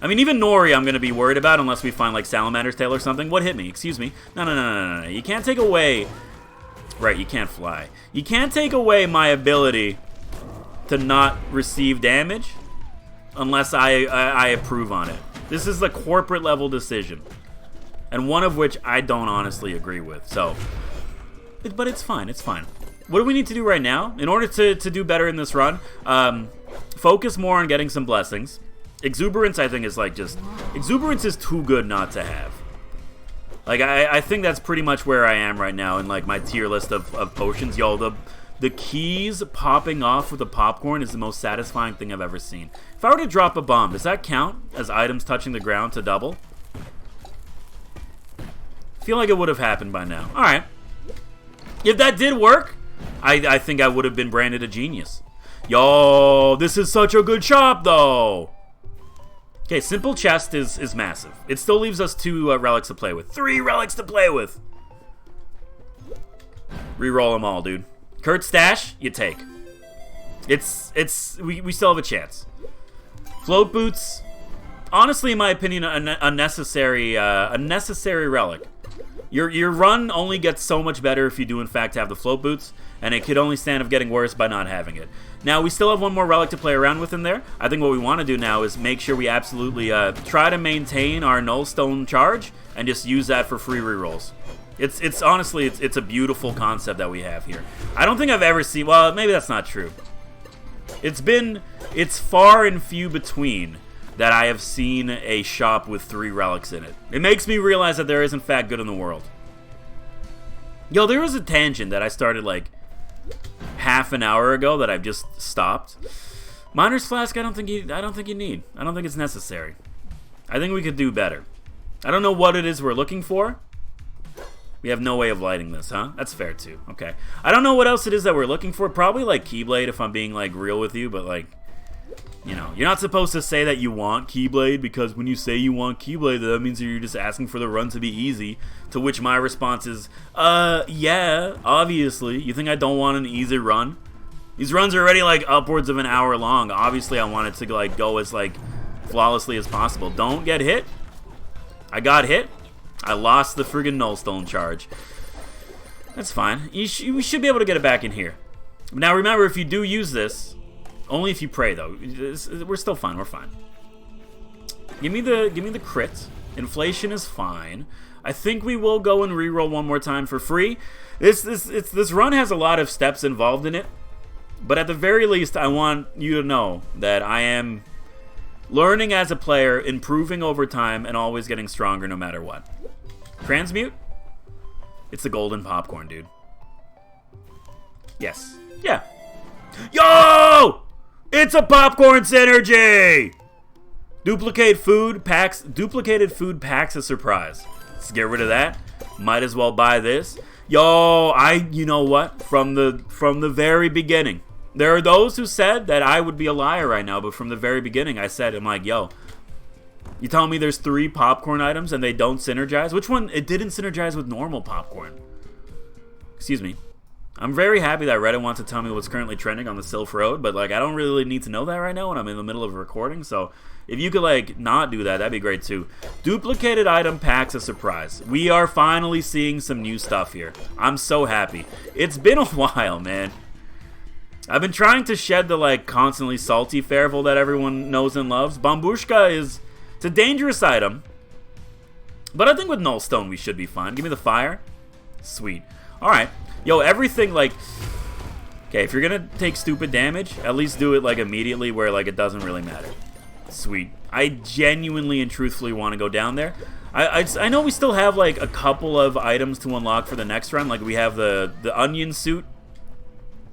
I mean, even Nori I'm going to be worried about, unless we find like Salamander's Tail or something. What hit me? Excuse me. No. You can't take away... Right, you can't fly. You can't take away my ability to not receive damage unless I approve on it. This is a corporate level decision, and one of which I don't honestly agree with. So, but it's fine. It's fine. What do we need to do right now in order to do better in this run? Focus more on getting some blessings. Exuberance, I think, is like just exuberance is too good not to have. Like, I think that's pretty much where I am right now in, like, my tier list of potions. Yo, the keys popping off with the popcorn is the most satisfying thing I've ever seen. If I were to drop a bomb, does that count as items touching the ground to double? I feel like it would have happened by now. Alright. If that did work, I think I would have been branded a genius. Yo, this is such a good shop, though. Okay, simple chest is massive. It still leaves us 2 relics to play with. 3 relics to play with. Reroll them all, dude. Kurt stash, you take. We still have a chance. Float boots, honestly, in my opinion, a necessary relic. Your run only gets so much better if you do in fact have the float boots, and it could only stand up getting worse by not having it. Now, we still have 1 more relic to play around with in there. I think what we want to do now is make sure we absolutely try to maintain our null stone charge and just use that for free rerolls. It's honestly, it's a beautiful concept that we have here. I don't think I've ever seen, well, maybe that's not true. It's far and few between that I have seen a shop with 3 relics in it. It makes me realize that there is in fact good in the world. Yo, there was a tangent that I started like half an hour ago that I've just stopped. Miner's Flask, I don't think you need. I don't think it's necessary. I think we could do better. I don't know what it is we're looking for. We have no way of lighting this, huh? That's fair too. Okay. I don't know what else it is that we're looking for. Probably like Keyblade if I'm being like real with you, but like, you know, you're not supposed to say that you want Keyblade, because when you say you want Keyblade, that means you're just asking for the run to be easy, to which my response is, yeah, obviously. You think I don't want an easy run? These runs are already like upwards of an hour long. Obviously I want it to like go as like flawlessly as possible. Don't get hit. I got hit. I lost the friggin' nullstone charge. That's fine. We should be able to get it back in here. Now remember, if you do use this, only if you pray though. We're still fine. We're fine. Give me the crit. Inflation is fine. I think we will go and reroll 1 more time for free. This run has a lot of steps involved in it, but at the very least, I want you to know that I am learning as a player, improving over time, and always getting stronger no matter what. Transmute? It's the golden popcorn, dude. Yes. Yeah. Yo! It's a popcorn synergy! Duplicated food packs a surprise. Let's get rid of that. Might as well buy this. Yo, you know what? From the very beginning, there are those who said that I would be a liar right now, but from the very beginning, I said, I'm like, yo, you telling me there's 3 popcorn items and they don't synergize? Which one? It didn't synergize with normal popcorn. Excuse me. I'm very happy that Reddit wants to tell me what's currently trending on the Sylph Road, but like I don't really need to know that right now when I'm in the middle of a recording, so if you could like not do that, that'd be great too. Duplicated item packs a surprise. We are finally seeing some new stuff here. I'm so happy. It's been a while, man. I've been trying to shed the like constantly salty Farival that everyone knows and loves. Bambushka it's a dangerous item, but I think with Nullstone we should be fine. Give me the fire. Sweet. Alright. Yo, everything like... Okay, if you're gonna take stupid damage, at least do it like immediately where like it doesn't really matter. Sweet. I genuinely and truthfully want to go down there. I know we still have like a couple of items to unlock for the next run. Like we have the onion suit.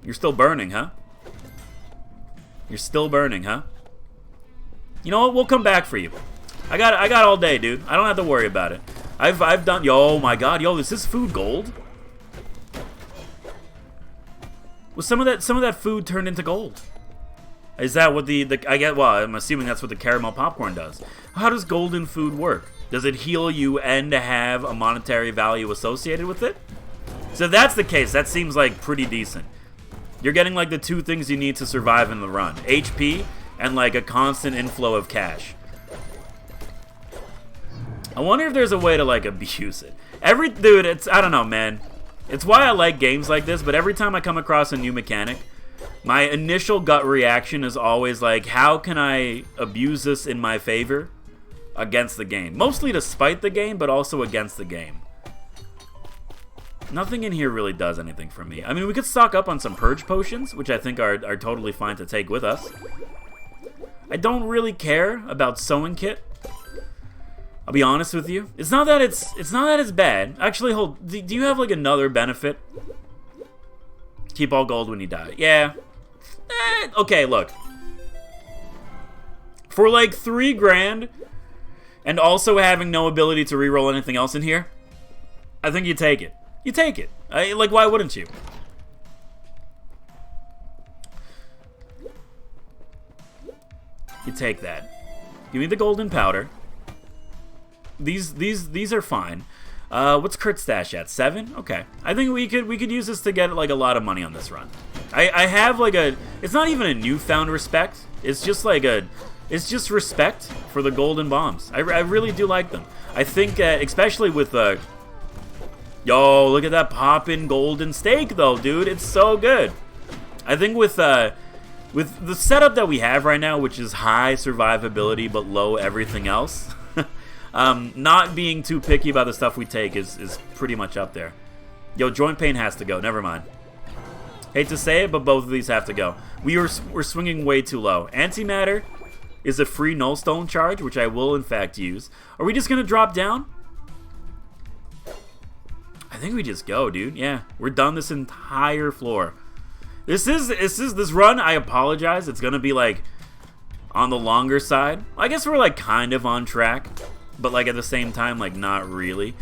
You're still burning, huh? You're still burning, huh? You know what? We'll come back for you. I got all day, dude. I don't have to worry about it. I've done. Yo, oh my God, yo, is this food gold? Was some of that food turned into gold? Is that what I get? Well, I'm assuming that's what the caramel popcorn does. How does golden food work? Does it heal you and have a monetary value associated with it? So if that's the case, that seems like pretty decent. You're getting like the 2 things you need to survive in the run: HP and like a constant inflow of cash. I wonder if there's a way to like abuse it. Dude, I don't know, man. It's why I like games like this, but every time I come across a new mechanic, my initial gut reaction is always like, how can I abuse this in my favor against the game? Mostly to spite the game, but also against the game. Nothing in here really does anything for me. I mean, we could stock up on some purge potions, which I think are totally fine to take with us. I don't really care about sewing kit. I'll be honest with you. It's not that it's bad. Actually, hold. Do you have like another benefit? Keep all gold when you die. Yeah. Okay, look. For like 3 grand, and also having no ability to reroll anything else in here, I think you take it. You take it. Like, why wouldn't you? You take that. Give me the golden powder. These are fine. What's Kurt stash at? 7? Okay. I think we could use this to get like a lot of money on this run. I have like a, it's not even a newfound respect. It's just like it's just respect for the golden bombs. I really do like them. I think especially with yo, look at that poppin' golden steak though, dude. It's so good. I think with the setup that we have right now, which is high survivability but low everything else, not being too picky about the stuff we take is pretty much up there. Yo, joint pain has to go. Never mind. Hate to say it, but both of these have to go. We're swinging way too low. Antimatter is a free null stone charge, which I will in fact use. Are we just gonna drop down? I think we just go, dude. Yeah, we're done this entire floor. This run. I apologize. It's gonna be like on the longer side. I guess we're like kind of on track, but like at the same time, like not really.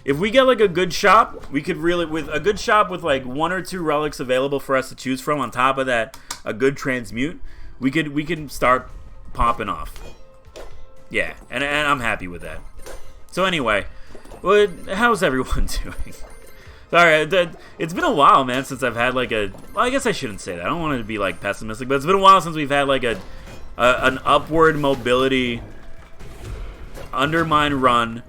If we get like a good shop, we could really, with a good shop with like 1 or 2 relics available for us to choose from. On top of that, a good transmute, we can start popping off. Yeah, and I'm happy with that. So anyway, how's everyone doing? Sorry, it's been a while, man, since I've had like a. Well, I guess I shouldn't say that. I don't want it to be like pessimistic, but it's been a while since we've had like an upward mobility Undermine run.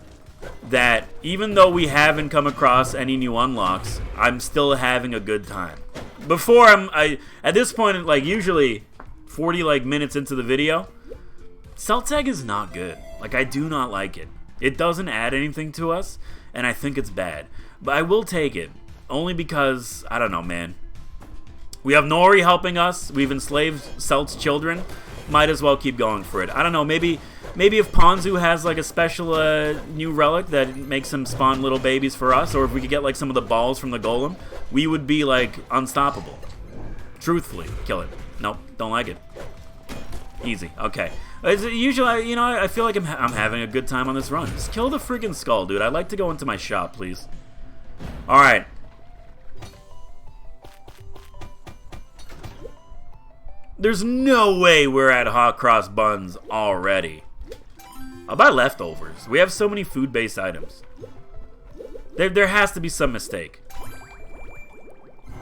That even though we haven't come across any new unlocks, I'm still having a good time. Before at this point, like usually 40 like minutes into the video, Celtag is not good. Like I do not like it. It doesn't add anything to us, and I think it's bad. But I will take it only because I don't know, man. We have Nori helping us. We've enslaved Celt's children. Might as well keep going for it. I don't know. Maybe if Ponzu has like a special new relic that makes him spawn little babies for us, or if we could get like some of the balls from the golem, we would be like unstoppable. Truthfully, kill it. Nope, don't like it. Easy. Okay. Usually, you know, I feel like I'm having a good time on this run. Just kill the freaking skull, dude. I'd like to go into my shop, please. All right. There's no way we're at hot cross buns already. I'll buy leftovers. We have so many food-based items. There has to be some mistake.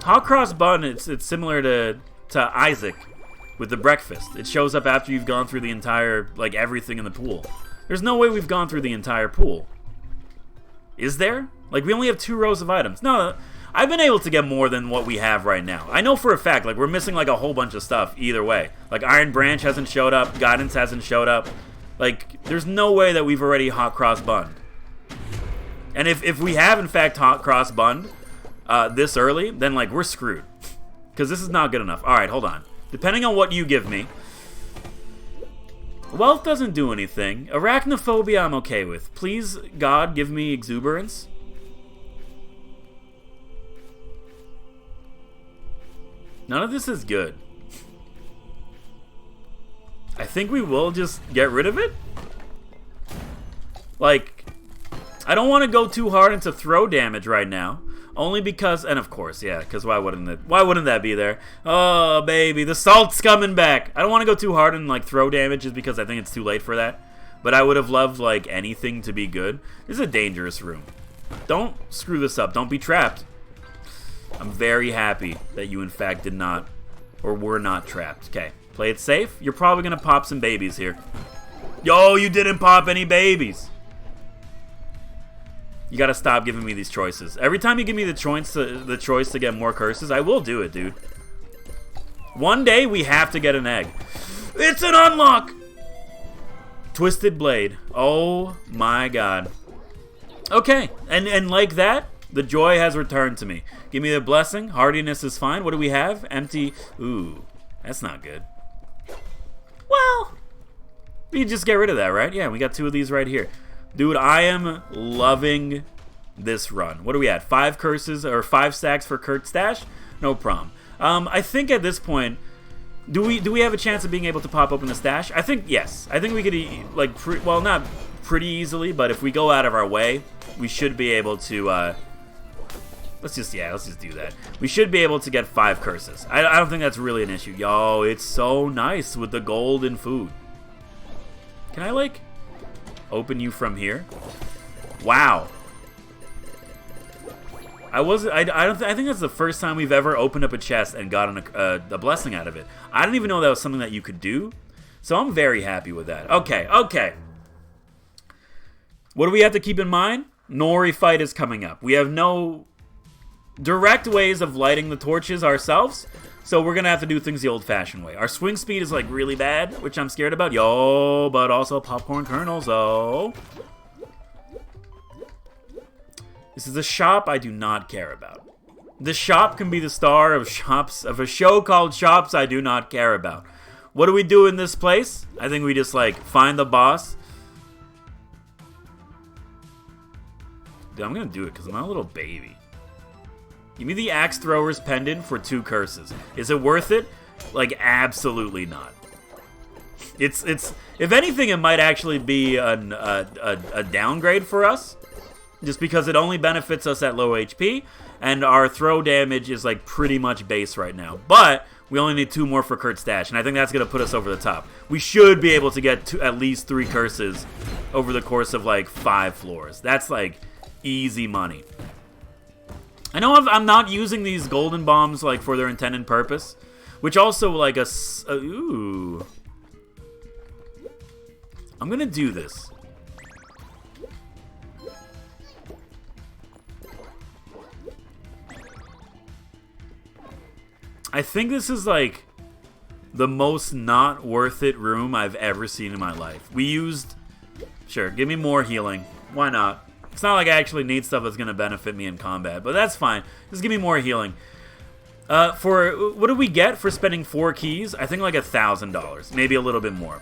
Hot cross bun, it's similar to Isaac with the breakfast. It shows up after you've gone through the entire, like, everything in the pool. There's no way we've gone through the entire pool. Is there? Like, we only have 2 rows of items. No, I've been able to get more than what we have right now. I know for a fact, like, we're missing, like, a whole bunch of stuff either way. Like, Iron Branch hasn't showed up. Guidance hasn't showed up. Like, there's no way that we've already hot cross bunned. And if we have, in fact, hot cross bunned this early, then, like, we're screwed. Because this is not good enough. All right, hold on. Depending on what you give me. Wealth doesn't do anything. Arachnophobia I'm okay with. Please, God, give me exuberance. None of this is good. I think we will just get rid of it. Like, I don't want to go too hard into throw damage right now. Only because, and of course, yeah, because why wouldn't that be there? Oh, baby, the salt's coming back. I don't want to go too hard in, like, throw damage just because I think it's too late for that. But I would have loved, like, anything to be good. This is a dangerous room. Don't screw this up. Don't be trapped. I'm very happy that you, in fact, did not, or were not trapped. Okay, play it safe. You're probably going to pop some babies here. Yo, you didn't pop any babies. You gotta stop giving me these choices. Every time you give me the choice to get more curses, I will do it, dude. One day we have to get an egg. It's an unlock! Twisted Blade. Oh my god. Okay, and like that, the joy has returned to me. Give me the blessing. Hardiness is fine. What do we have? Empty. Ooh, that's not good. Well, we just get rid of that, right? Yeah, we got 2 of these right here. Dude, I am loving this run. What are we at? 5 curses or 5 stacks for Kurt stash? No problem. I think at this point, do we have a chance of being able to pop open the stash? I think yes. I think we could like well, not pretty easily, but if we go out of our way, we should be able to. Let's just do that. We should be able to get 5 curses. I don't think that's really an issue. Yo, it's so nice with the gold and food. Can I, like, open you from here? Wow. I think that's the first time we've ever opened up a chest and gotten a blessing out of it. I didn't even know that was something that you could do. So I'm very happy with that. Okay, okay. What do we have to keep in mind? Nori fight is coming up. We have no direct ways of lighting the torches ourselves, so we're gonna have to do things the old-fashioned way. Our swing speed is like really bad, which I'm scared about. Yo, but also popcorn kernels, oh. This is a shop I do not care about. The shop can be the star of a show called Shops I do not care about. What do we do in this place? I think we just like find the boss. Dude, I'm gonna do it because I'm not a little baby. Give me the axe thrower's pendant for 2 curses. Is it worth it? Like, absolutely not. It's if anything, it might actually be a downgrade for us, just because it only benefits us at low HP, and our throw damage is like pretty much base right now. But we only need 2 more for Kurt's dash, and I think that's gonna put us over the top. We should be able to get at least 3 curses over the course of like 5 floors. That's like easy money. I know I'm not using these golden bombs like for their intended purpose, which also like ooh. I'm gonna do this. I think this is like the most not worth it room I've ever seen in my life. We used, sure, give me more healing. Why not? It's not like I actually need stuff that's going to benefit me in combat, but that's fine. Just give me more healing. What do we get for spending 4 keys? I think like $1,000, maybe a little bit more.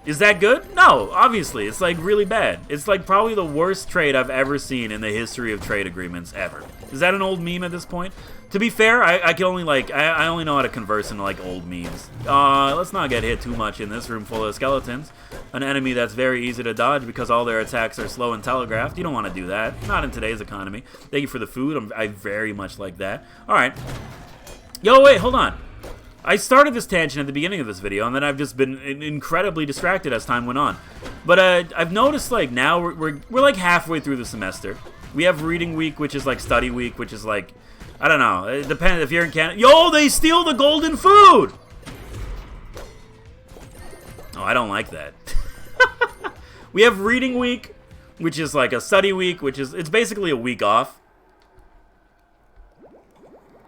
Is that good? No, obviously. It's like really bad. It's like probably the worst trade I've ever seen in the history of trade agreements ever. Is that an old meme at this point? To be fair, I can only like I only know how to converse into like old memes. Let's not get hit too much in this room full of skeletons. An enemy that's very easy to dodge because all their attacks are slow and telegraphed. You don't want to do that. Not in today's economy. Thank you for the food. I very much like that. All right. Yo, wait, hold on. I started this tangent at the beginning of this video, and then I've just been incredibly distracted as time went on. But I've noticed like now we're like halfway through the semester. We have reading week, which is like study week, which is like, I don't know. It depends if you're in Canada. Yo, they steal the golden food! Oh, I don't like that. We have reading week, which is like a study week, which is, it's basically a week off.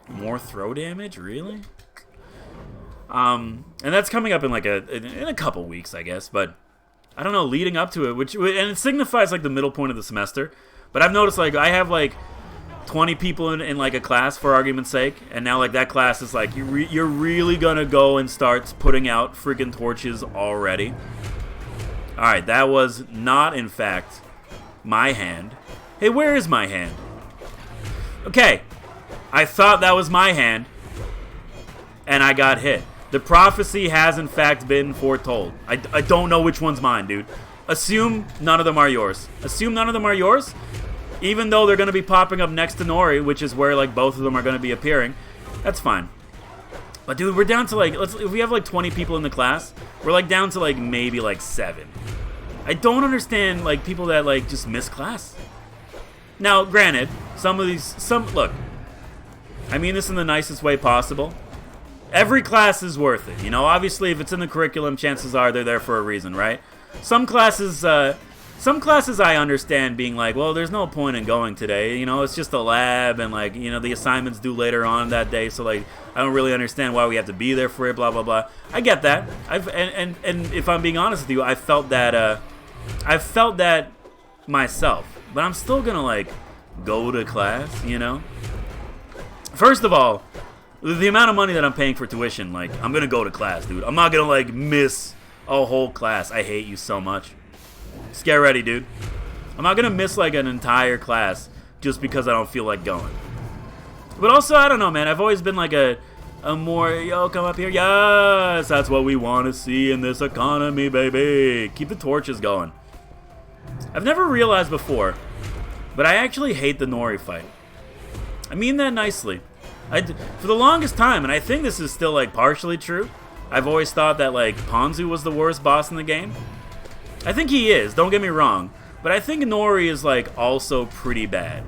More throw damage? Really? And that's coming up in like in a couple weeks, I guess. But I don't know, leading up to it, and it signifies like the middle point of the semester. But I've noticed like I have like 20 people in like a class for argument's sake, and now like that class is like you're really gonna go and start putting out freaking torches already. All right, that was not in fact my hand. Hey, where is my hand? Okay, I thought that was my hand, and I got hit. The prophecy has in fact been foretold. I don't know which one's mine, dude. Assume none of them are yours. Assume none of them are yours. Even though they're going to be popping up next to Nori, which is where like both of them are going to be appearing. That's fine. But dude, we're down to like, if we have like 20 people in the class, we're like down to like maybe like 7. I don't understand like people that like just miss class. Now, granted, look, I mean this in the nicest way possible. Every class is worth it. You know, obviously if it's in the curriculum, chances are they're there for a reason, right? Some classes I understand being like, well, there's no point in going today. You know, it's just a lab, and like, you know, the assignment's due later on that day, so like, I don't really understand why we have to be there for it. Blah blah blah. I get that. And if I'm being honest with you, I felt that myself. But I'm still gonna like go to class. You know. First of all, the amount of money that I'm paying for tuition, like, I'm gonna go to class, dude. I'm not gonna like miss a whole class. I hate you so much. Just get ready, dude. I'm not gonna miss like an entire class just because I don't feel like going. But also, I don't know, man. I've always been like a more, yo, come up here. Yes, that's what we want to see in this economy, baby. Keep the torches going. I've never realized before, but I actually hate the Nori fight. I mean that nicely. For the longest time, and I think this is still like partially true, I've always thought that like Ponzu was the worst boss in the game. I think he is, don't get me wrong. But I think Nori is, like, also pretty bad.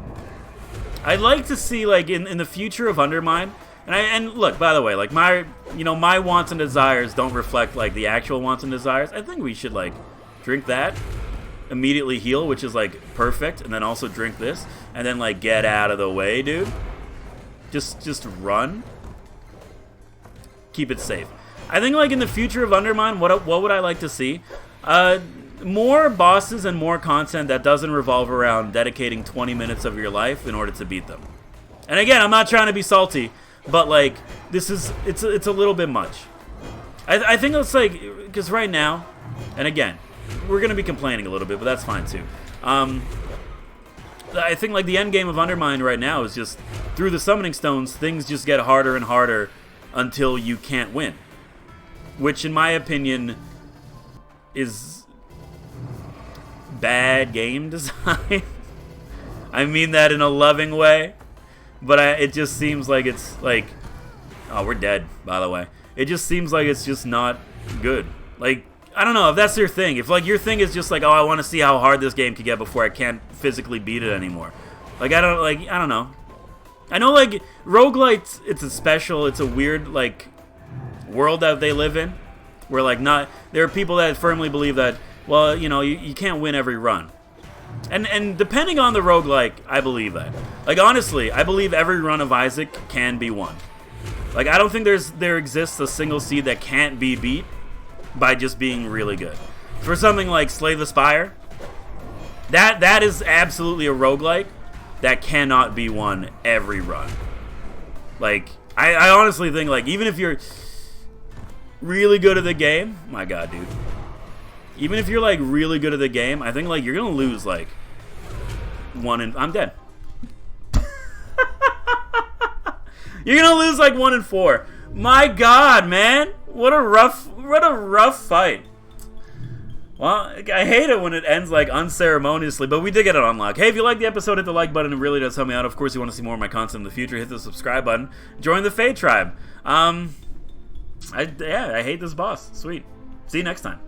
I'd like to see, like, in the future of Undermine, and look, by the way, like, my wants and desires don't reflect, like, the actual wants and desires. I think we should, like, drink that, immediately heal, which is, like, perfect, and then also drink this, and then, like, get out of the way, dude. Just run. Keep it safe. I think, like, in the future of Undermine, what would I like to see? More bosses and more content that doesn't revolve around dedicating 20 minutes of your life in order to beat them. And again, I'm not trying to be salty, but, like, it's a little bit much. I think it's, like, because right now, and again, we're going to be complaining a little bit, but that's fine, too. I think, like, the end game of Undermine right now is just, through the summoning stones, things just get harder and harder until you can't win. Which, in my opinion, is bad game design. I mean that in a loving way, but it just seems like it's like, oh, we're dead, by the way. It just seems like it's just not good. Like, I don't know if that's your thing. If, like, your thing is just like, oh, I want to see how hard this game can get before I can't physically beat it anymore. Like, I don't know. I know, like, roguelites, it's a weird, like, world that they live in, where, like, there are people that firmly believe that, well, you can't win every run. And depending on the roguelike, I believe that. Like, honestly, I believe every run of Isaac can be won. Like, I don't think there exists a single seed that can't be beat by just being really good. For something like Slay the Spire, that is absolutely a roguelike that cannot be won every run. Like, I honestly think, like, even if you're really good at the game, my god, dude. Even if you're, like, really good at the game, I think, like, you're gonna lose, like, I'm dead. You're gonna lose, like, 1 in 4. My god, man. What a rough fight. Well, I hate it when it ends, like, unceremoniously, but we did get it unlocked. Hey, if you like the episode, hit the like button. It really does help me out. Of course, you want to see more of my content in the future, hit the subscribe button. Join the Fade Tribe. I hate this boss. Sweet. See you next time.